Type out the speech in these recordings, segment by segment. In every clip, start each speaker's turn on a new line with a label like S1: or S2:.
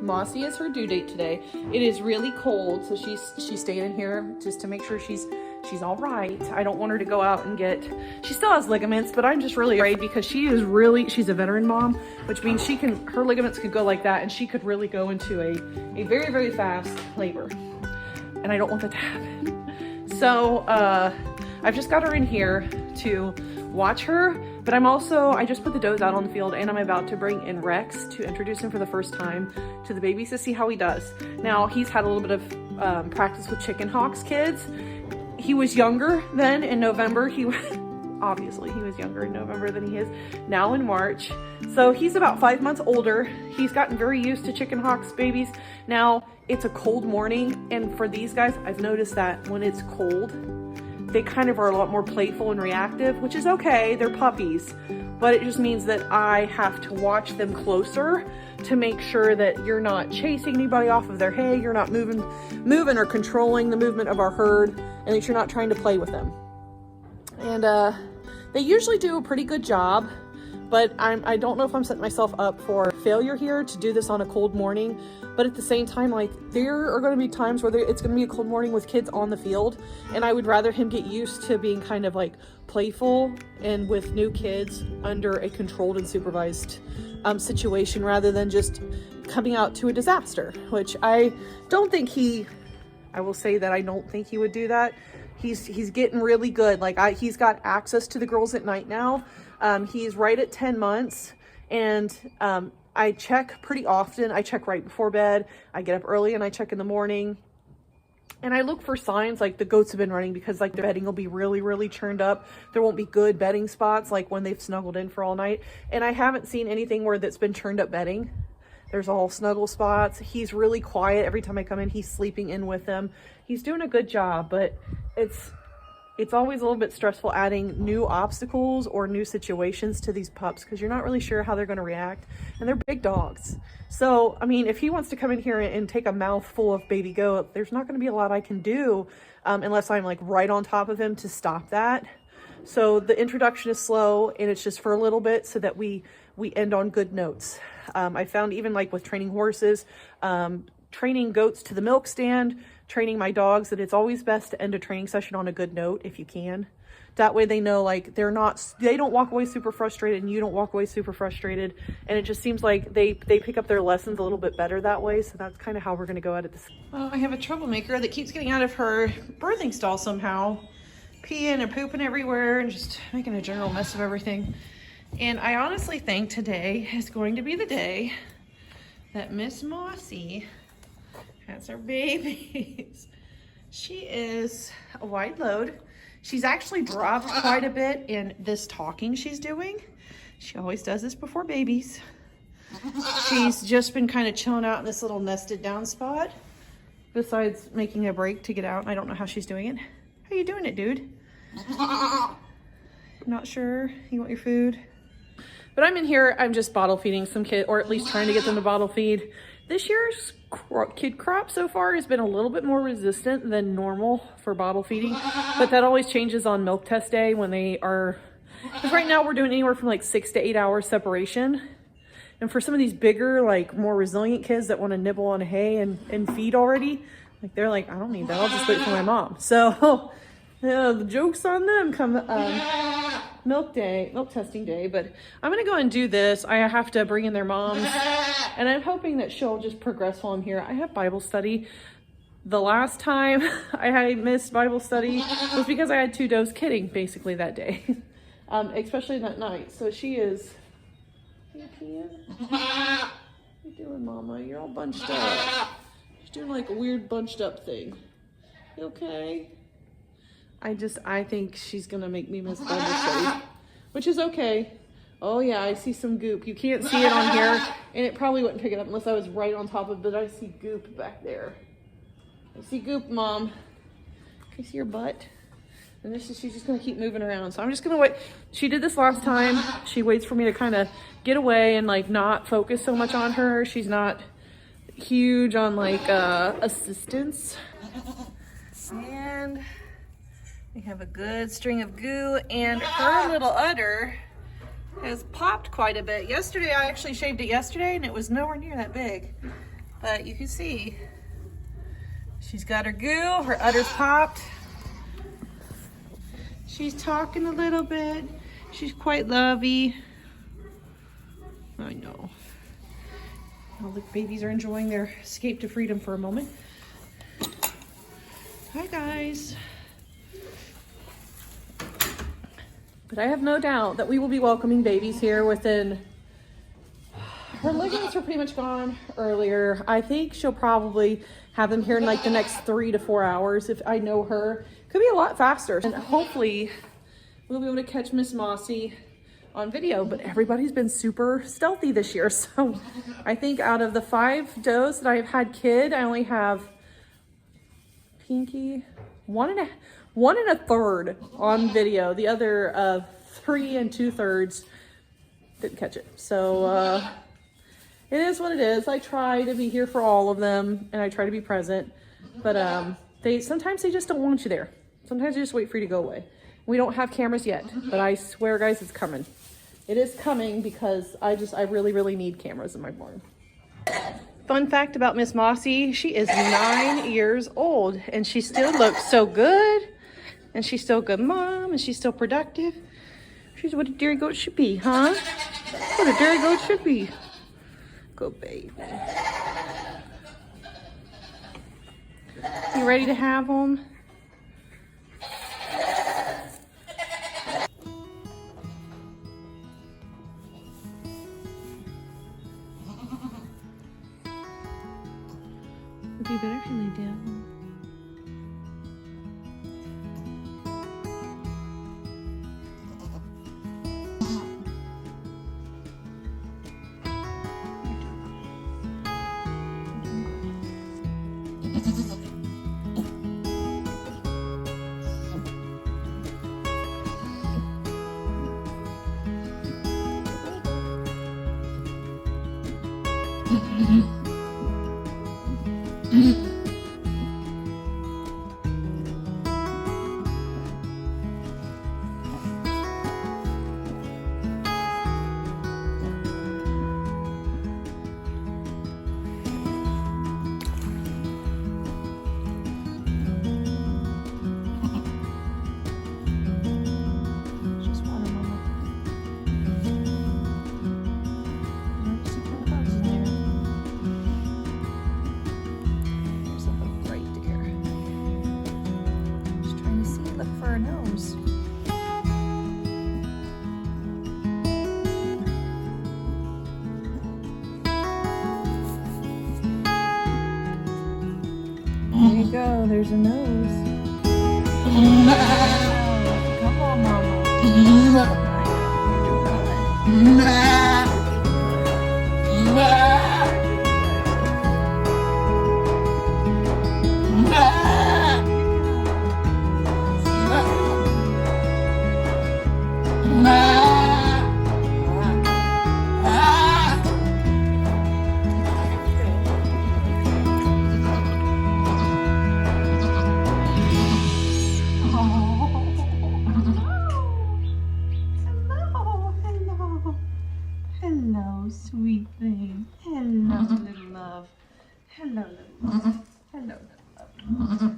S1: Mossy is her due date today. It is really cold, so she's staying in here just to make sure she's all right. I don't want her to go out and she still has ligaments, but I'm just really afraid because she's a veteran mom, which means her ligaments could go like that and she could really go into a very, very fast labor. And I don't want that to happen. So I've just got her in here to watch her, but I just put the does out on the field and I'm about to bring in Rex to introduce him for the first time to the babies to see how he does. Now, he's had a little bit of practice with chicken hawks kids. He was younger then in November. Obviously he was younger in November than he is now in March. So he's about 5 months older. He's gotten very used to chicken hawks babies. Now it's a cold morning, and for these guys, I've noticed that when it's cold, they kind of are a lot more playful and reactive, which is okay, they're puppies. But it just means that I have to watch them closer to make sure that you're not chasing anybody off of their hay, you're not moving or controlling the movement of our herd, and that you're not trying to play with them. And they usually do a pretty good job, but I don't know if I'm setting myself up for failure here to do this on a cold morning. But at the same time, like, there are going to be times where it's going to be a cold morning with kids on the field, and I would rather him get used to being kind of like playful and with new kids under a controlled and supervised situation rather than just coming out to a disaster, which I don't think I will say that I don't think he would do that. He's getting really good. Like, he's got access to the girls at night now. He's right at 10 months, and I check pretty often. I check right before bed. I get up early and I check in the morning. And I look for signs like the goats have been running because like the bedding will be really, really churned up. There won't be good bedding spots like when they've snuggled in for all night. And I haven't seen anything where that's been churned up bedding. There's all snuggle spots. He's really quiet. Every time I come in, he's sleeping in with them. He's doing a good job, but it's always a little bit stressful adding new obstacles or new situations to these pups because you're not really sure how they're going to react, and they're big dogs. So, I mean, if he wants to come in here and take a mouthful of baby goat, there's not going to be a lot I can do unless I'm like right on top of him to stop that. So the introduction is slow, and it's just for a little bit so that we end on good notes. I found even like with training horses, training goats to the milk stand, training my dogs, that it's always best to end a training session on a good note if you can. That way they know like they don't walk away super frustrated and you don't walk away super frustrated. And it just seems like they pick up their lessons a little bit better that way. So that's kind of how we're going to go at it. Well, I have a troublemaker that keeps getting out of her birthing stall somehow, peeing and pooping everywhere and just making a general mess of everything. And I honestly think today is going to be the day that Miss Mossy has her babies. She is a wide load. She's actually dropped quite a bit in this talking she's doing. She always does this before babies. She's just been kind of chilling out in this little nested down spot, besides making a break to get out. I don't know how she's doing it. How you doing it, dude? Not sure. You want your food? But I'm in here, I'm just bottle feeding some kid, or at least trying to get them to bottle feed. This year's kid crop so far has been a little bit more resistant than normal for bottle feeding, but that always changes on milk test day when they are, because right now we're doing anywhere from like 6 to 8 hours separation. And for some of these bigger, like more resilient kids that want to nibble on hay and feed already, like they're like, I don't need that, I'll just wait for my mom. So the joke's on them come milk testing day. But I'm gonna go and do this. I have to bring in their moms, and I'm hoping that she'll just progress while I'm here. I have Bible study. The last time I missed Bible study was because I had 2 does kidding basically that day, especially that night. So she is, you peeing? What you doing, mama? You're all bunched up. She's doing like a weird bunched up thing. You okay? I think she's gonna make me miss Bible study, which is okay. Oh yeah, I see some goop. You can't see it on here, and it probably wouldn't pick it up unless I was right on top of it, but I see goop back there. I see goop, Mom. Can you see your butt? And she's just gonna keep moving around. So I'm just gonna wait. She did this last time. She waits for me to kind of get away and like not focus so much on her. She's not huge on like assistance. And we have a good string of goo, and her little udder has popped quite a bit. Yesterday, I actually shaved it yesterday, and it was nowhere near that big. But you can see she's got her goo, her udders popped. She's talking a little bit. She's quite lovey. I know. All the babies are enjoying their escape to freedom for a moment. Hi guys. But I have no doubt that we will be welcoming babies here within, her ligaments are pretty much gone earlier. I think she'll probably have them here in like the next 3 to 4 hours if I know her. Could be a lot faster. And hopefully we'll be able to catch Miss Mossy on video, but everybody's been super stealthy this year. So I think out of the 5 does that I've had kid, I only have Pinky, one and a third on video. The other 3 2/3 didn't catch it. So it is what it is. I try to be here for all of them and I try to be present, but sometimes they just don't want you there. Sometimes they just wait for you to go away. We don't have cameras yet, but I swear guys, it's coming. It is coming because I really, really need cameras in my barn. Fun fact about Miss Mossy, she is 9 years old and she still looks so good. And she's still a good mom and she's still productive. She's what a dairy goat should be, huh? What a dairy goat should be. Good baby. You ready to have them? It'd be better if you lay down. There you go, there's a nose. Come on, Mama. Hello, sweet thing. Hello, little love. Hello, little love. Hello, little love.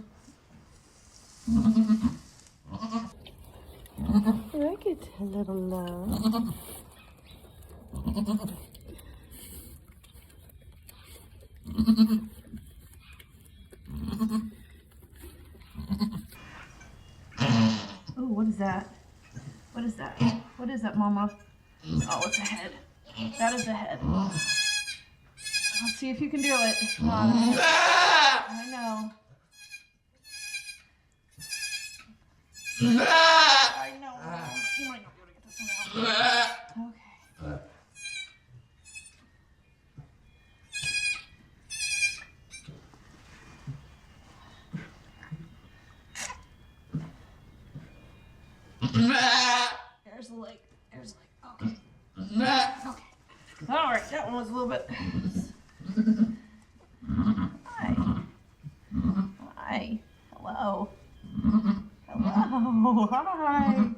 S1: Look at a little love. Oh, what is that? What is that? What is that, Mama? Oh, it's a head. That is a head. Let's see if you can do it. Come on. I know. I know. You might not be able to get this one out. Okay. There's the leg. There's the leg. Okay. Okay. All right, that one was a little bit. Hi. Hi. Hello. Hello. Hi.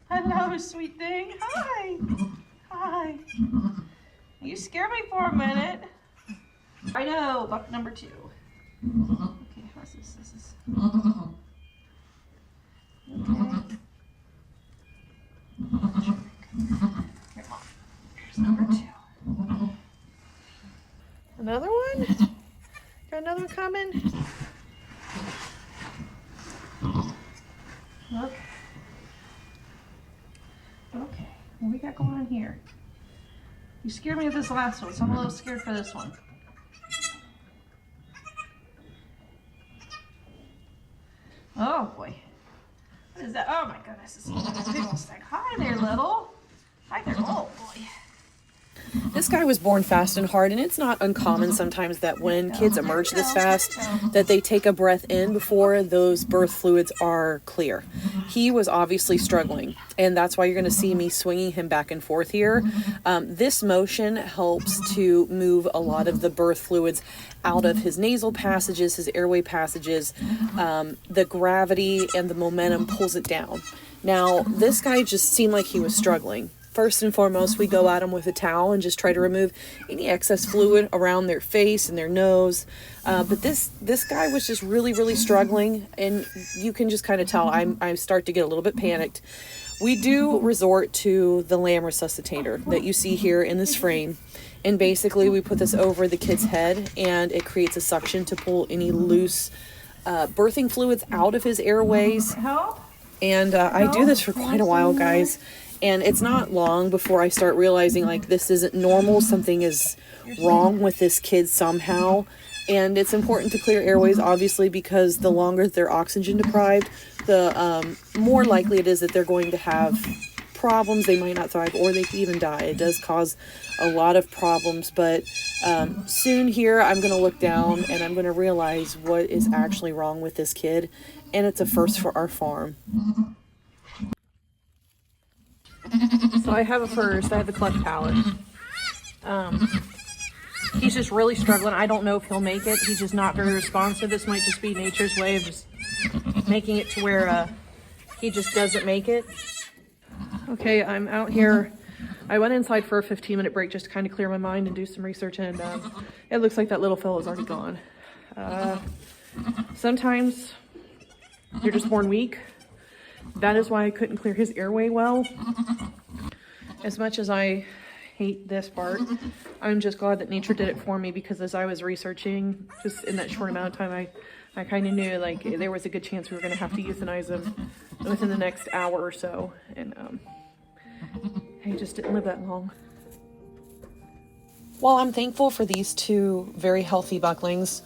S1: Hello, sweet thing. Hi. Hi. You scared me for a minute. I know, buck number 2. Okay, how's this? This is... Okay. Here, Mom. Here's number 2. Another one? Got another one coming? Okay. Okay, what we got going on here? You scared me with this last one, so I'm a little scared for this one. Oh boy. What is that? Oh my goodness, this is a big old stack. Hi there, little. Hi there. Oh boy. This guy was born fast and hard, and it's not uncommon sometimes that when kids emerge this fast that they take a breath in before those birth fluids are clear. He was obviously struggling, and that's why you're going to see me swinging him back and forth here. This motion helps to move a lot of the birth fluids out of his nasal passages, his airway passages. The gravity and the momentum pulls it down. Now, this guy just seemed like he was struggling. First and foremost, we go at them with a towel and just try to remove any excess fluid around their face and their nose. But this guy was just really struggling, and you can just kind of tell I start to get a little bit panicked. We do resort to the lamb resuscitator that you see here in this frame. And basically we put this over the kid's head, and it creates a suction to pull any loose birthing fluids out of his airways. And I do this for quite a while, guys. And it's not long before I start realizing, like, this isn't normal. Something is wrong with this kid somehow. And it's important to clear airways, obviously, because the longer they're oxygen deprived, the more likely it is that they're going to have problems. They might not thrive, or they could even die. It does cause a lot of problems. But soon here, I'm going to look down and I'm going to realize what is actually wrong with this kid. And it's a first for our farm. So I have a first. I have the Cleft Palate. He's just really struggling. I don't know if he'll make it. He's just not very responsive. This might just be nature's way of just making it to where he just doesn't make it. Okay, I'm out here. I went inside for a 15-minute break just to kind of clear my mind and do some research, and it looks like that little fellow's already gone. Sometimes you're just born weak. That is why I couldn't clear his airway well. As much as I hate this part, I'm just glad that nature did it for me, because as I was researching, just in that short amount of time, I kind of knew, like, there was a good chance we were going to have to euthanize him within the next hour or so. And he just didn't live that long. While I'm thankful for these 2 very healthy bucklings,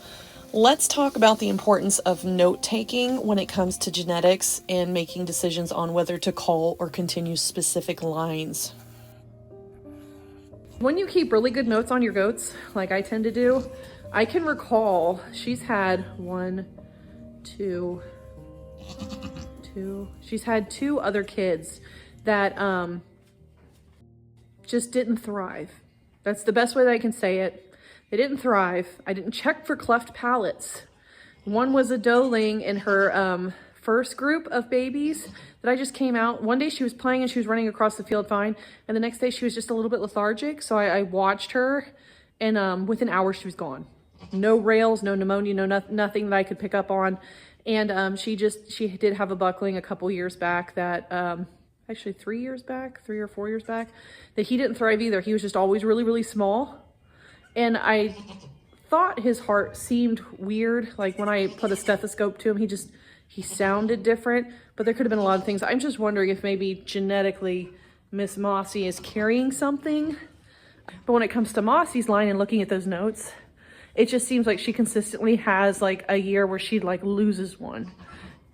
S1: let's talk about the importance of note-taking when it comes to genetics and making decisions on whether to cull or continue specific lines. When you keep really good notes on your goats, like I tend to do, I can recall she's had she's had 2 other kids that just didn't thrive. That's the best way that I can say it. They didn't thrive. I didn't check for cleft palates. One was a doeling in her first group of babies that I just came out. One day she was playing and she was running across the field fine. And the next day she was just a little bit lethargic. So I watched her, and within hours she was gone. No rails, no pneumonia, nothing that I could pick up on. And she did have a buckling a couple years back that, actually 3 or 4 years back, that he didn't thrive either. He was just always really small. And I thought his heart seemed weird. Like when I put a stethoscope to him, he sounded different, but there could have been a lot of things. I'm just wondering if maybe genetically Miss Mossy is carrying something. But when it comes to Mossy's line and looking at those notes, it just seems like she consistently has like a year where she like loses one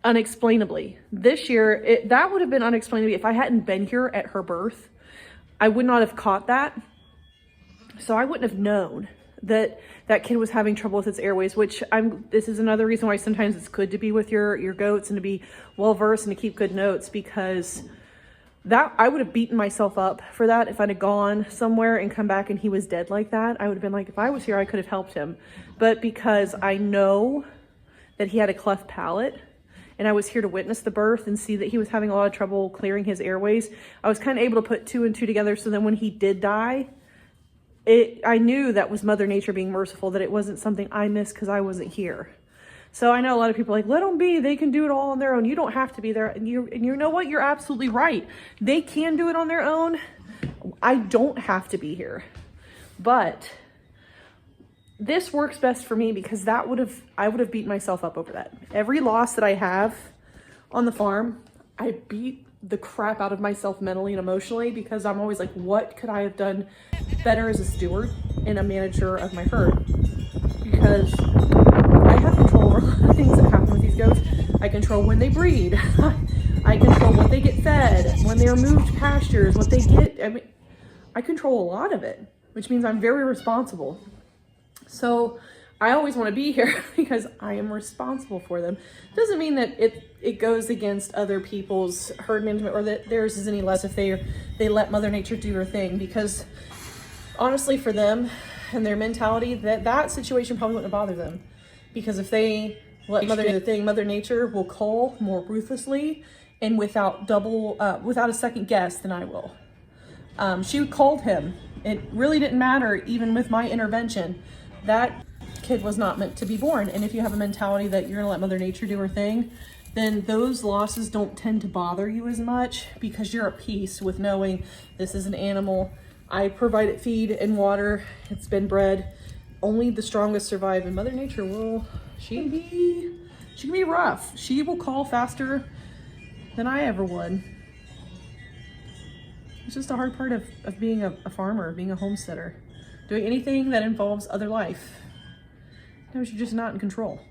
S1: unexplainably. This year, that would have been unexplainable. If I hadn't been here at her birth, I would not have caught that. So I wouldn't have known that that kid was having trouble with its airways, which this is another reason why sometimes it's good to be with your goats and to be well-versed and to keep good notes, because that I would have beaten myself up for that if I'd have gone somewhere and come back and he was dead like that. I would have been like, if I was here, I could have helped him. But because I know that he had a cleft palate and I was here to witness the birth and see that he was having a lot of trouble clearing his airways, I was kind of able to put 2 and 2 together. So then when he did die, I knew that was Mother Nature being merciful, that it wasn't something I missed because I wasn't here. So I know a lot of people are like, let them be, they can do it all on their own. You don't have to be there. And you know what? You're absolutely right. They can do it on their own. I don't have to be here. But this works best for me because I would have beat myself up over that. Every loss that I have on the farm, I beat the crap out of myself mentally and emotionally because I'm always like, what could I have done better as a steward and a manager of my herd? Because I have control over a lot of things that happen with these goats. I control when they breed. I control what they get fed, when they're moved to pastures, what they get. I mean, I control a lot of it, which means I'm very responsible. So I always want to be here because I am responsible for them. Doesn't mean that it goes against other people's herd management or that theirs is any less if they let Mother Nature do her thing, because honestly for them and their mentality, that situation probably wouldn't bother them, because if they let Mother do the thing, Mother Nature will cull more ruthlessly and without a second guess than I will. She culled him. It really didn't matter, even with my intervention. That kid was not meant to be born. And if you have a mentality that you're gonna let Mother Nature do her thing, then those losses don't tend to bother you as much because you're at peace with knowing this is an animal. I provide it feed and water. It's been bred. Only the strongest survive, and Mother Nature she can be rough. She will call faster than I ever would. It's just a hard part of being a farmer, being a homesteader. Doing anything that involves other life. You're just not in control.